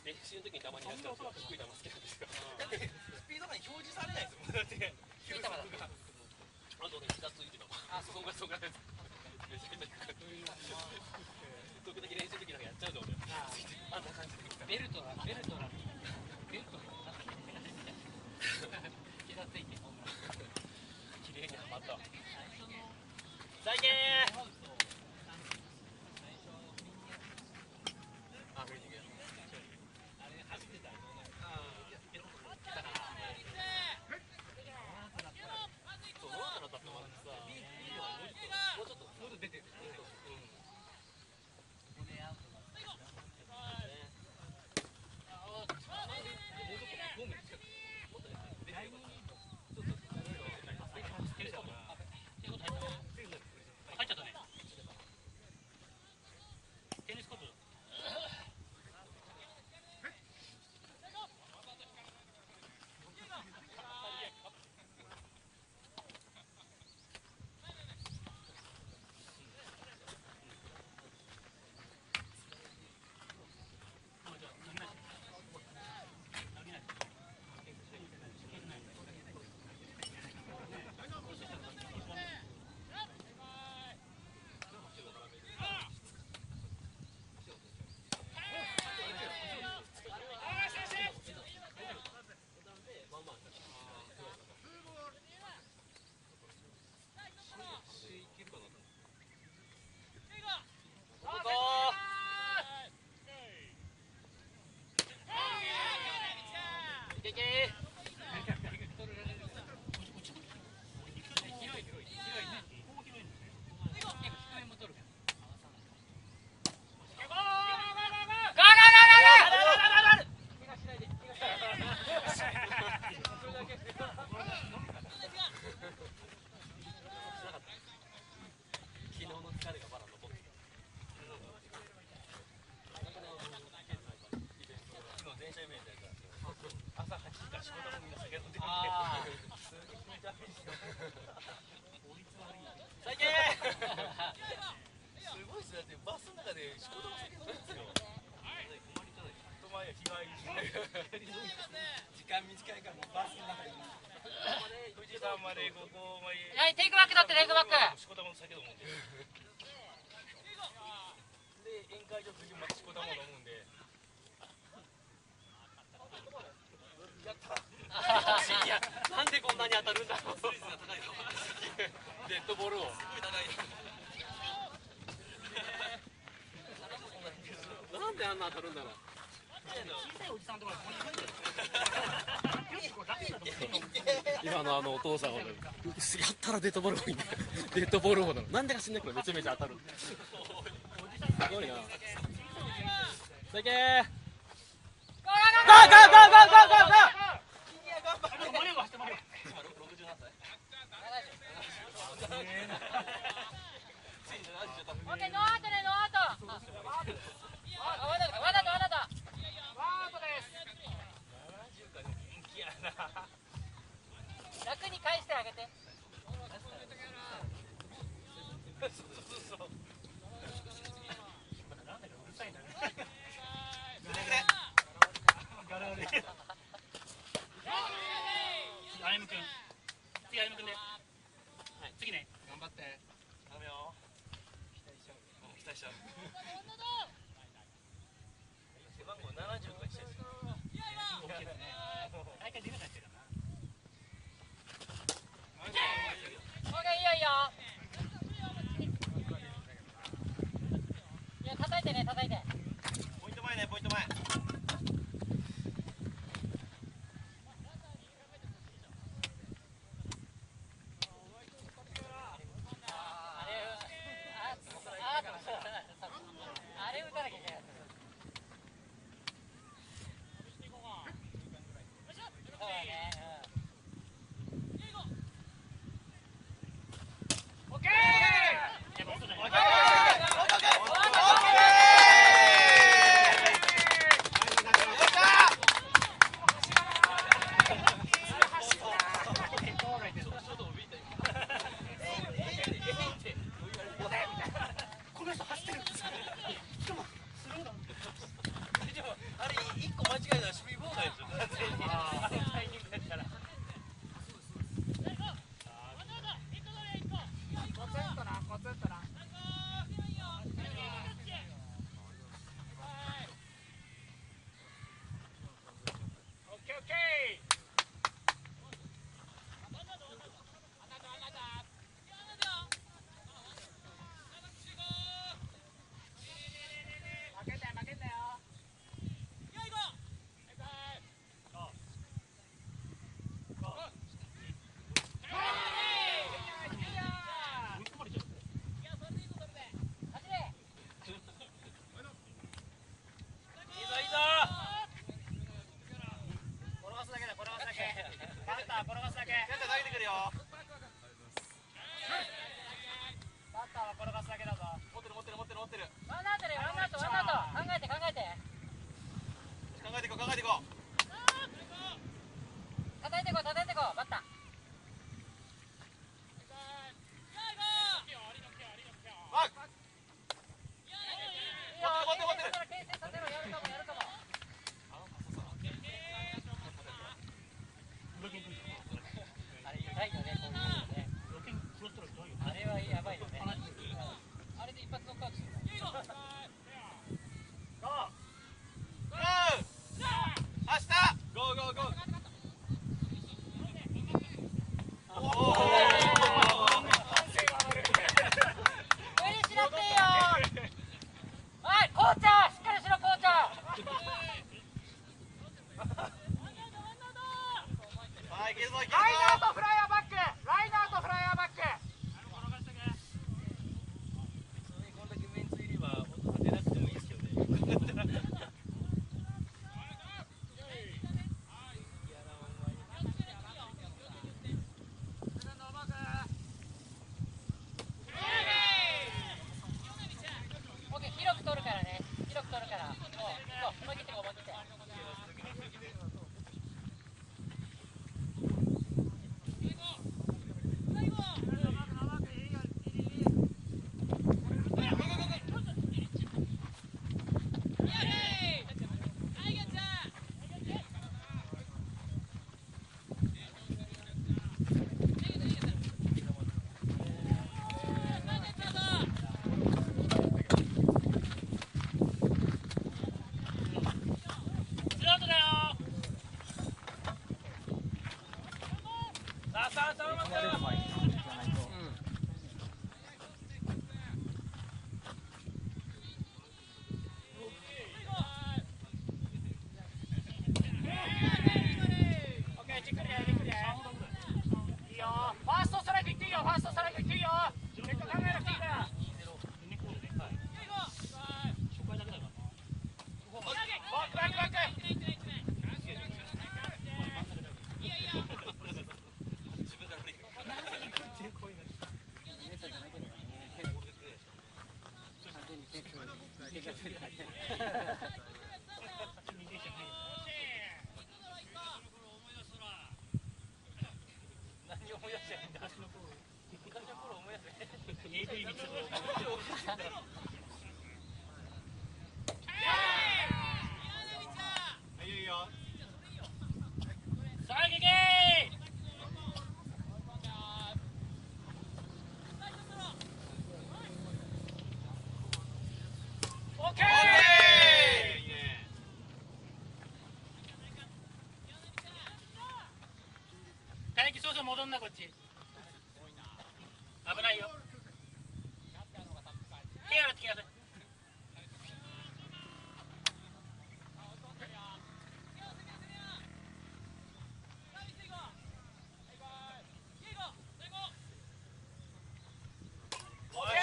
練習の時にたまにやっちゃうと低い球好きなんですよ。だってスピードが表示されないですもん。だって低い球だとあとね膝ついてたもん。そんぐらいめちゃめちゃ時々練習の時なんかやっちゃうぞ俺。あんな感じでベルトな膝ついて綺麗にはまったわ。再現テイクバックだってテイクバック。しこたまの酒飲むんで。で宴会場次またしこたま飲むんで。やった。いやなんでこんなに当たるんだろう。デッドボールを。すごい高い。なんであんな当たるんだろう。今のお父さんはやったらデッドボール多いんだよ。デッドボールほどなんでか知んないけどめちゃめちゃ当たる。すごいな。さいけー。ゴーゴーゴーゴーゴーゴーゴー。オッケー、ノーアウトね、ノーアウト。わざと。楽に返してあげて。あゆむくん、次あゆむくんで。次ね。頑張って。頼むよ。期待しちゃう。背番号70とかにしたいですよ。大会出なかったよな。オッケー、いいよいいよ。いや、叩いてね、叩いて。ポイント前ね、ポイント前。あれ打たなきゃいけない。そうだね。オッケー。いバッター転がすだけ。ケンタ投げてくるよ。バッターは転がすだけだぞ。持ってる持ってる持ってる持ってる。ワンアウトでワンアウトワンアウト。考えて考えて。考えていこう考えていこう。叩いてこう叩いてこうバッター。バック。持ってる持ってる持ってる。牽制させろやるかもやるかも。あれ痛いよねこういうのね。あれはやばいよね。あれで一発ノックアウトするの。ゴー。明日。ゴーゴーゴー。おお。無理しなくていいよ。おいコーチャーしっかりしろコーチャー。はい、いけるぞいけるぞ。ライナーとフライヤーバック。ライナーとフライヤーバック。こんだけメンツいれば出なくてもいいですけどね。オッケー広く取るからね。広く取るから。もう思い切って思い切って。ツーアウトだよ。さあさあさあ待ってよ。オッケーじっくりやじっくりや。いいよ。ファーストストライクいっていいよ。ファーストストライクいっていいよ。ネット考えなくていいから。バックバックバック。何を思い出してるんだ。昔の頃思い出せ。AV 見てる。いいよいいよ。さあ行け。オッケー。いいね。待機、そうそう戻んなこっち。危ないよ。手洗ってきなさい。おいし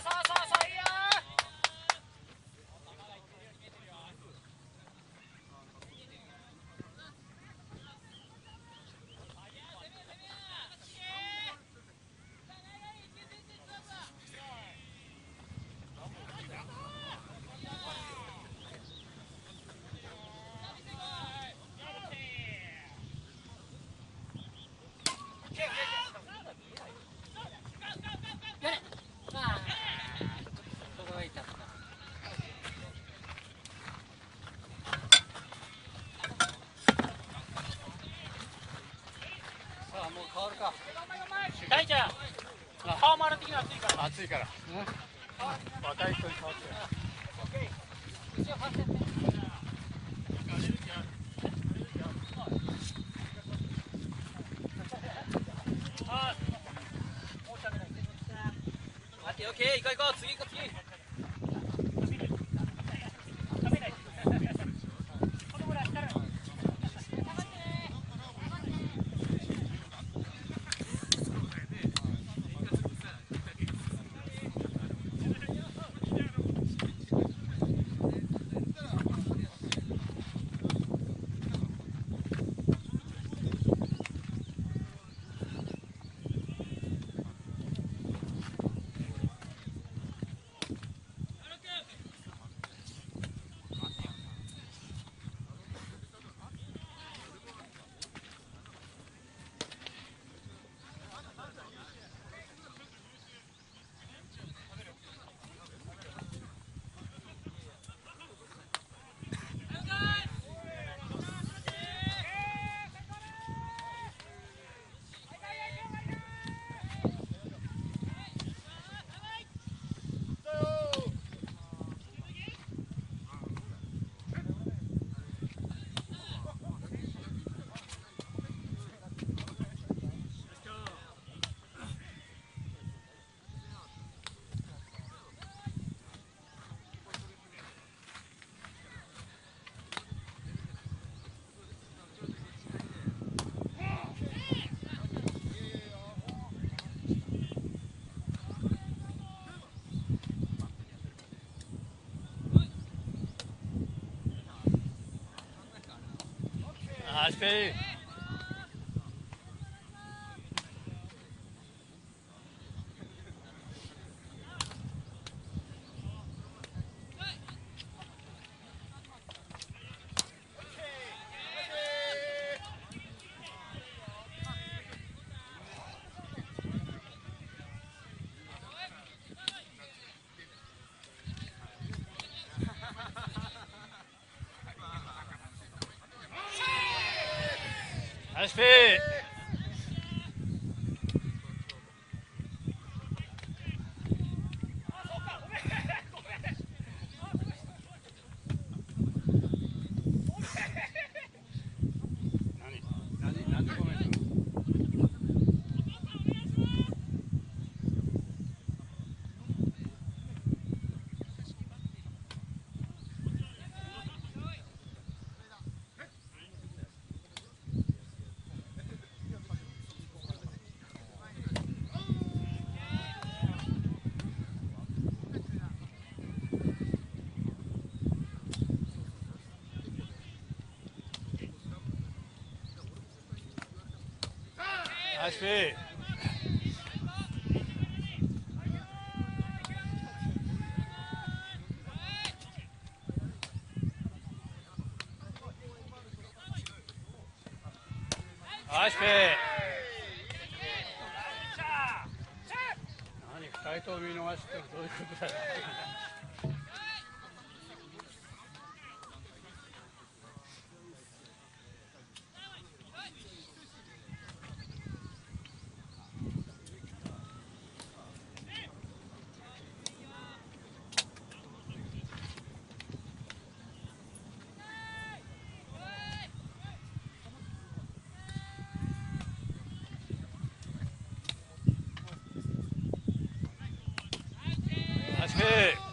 さあさあさあいいよ。まあ届いたかな。さあもう変わるか。大ちゃん、顔も洗ってきな。暑いから。暑いから。若い人に変わってる。一応走ってって。あオッケーオッケー行こう行こう次行こう次。食べないで。子供らしたら。ナイスプレー。ナイスプレー。何ごめん。ナイスプレー。ナイスプレー。何2人とも見逃してどういうことだよ。ナイスプレー。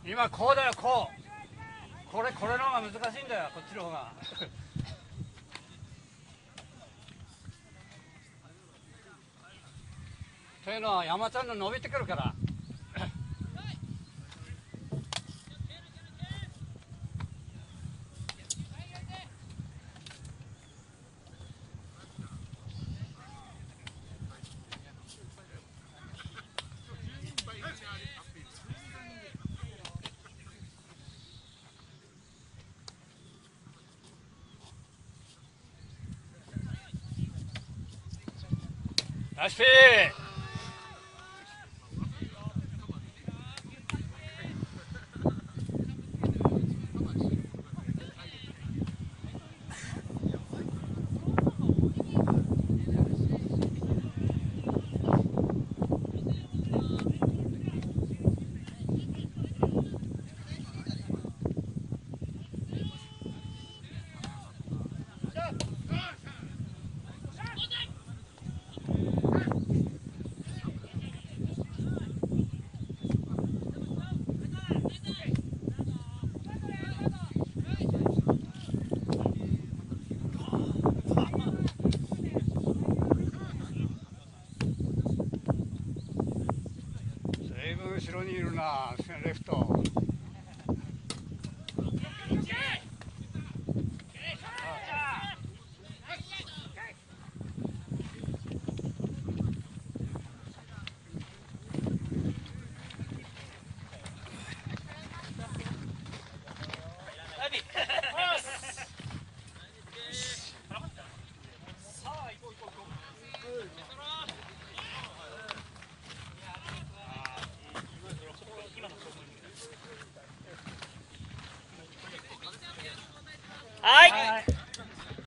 今こうだよ、こう。これの方が難しいんだよ、こっちの方が。というのは山ちゃんの伸びてくるから。ナイスプレー。随分後ろにいるな、レフト。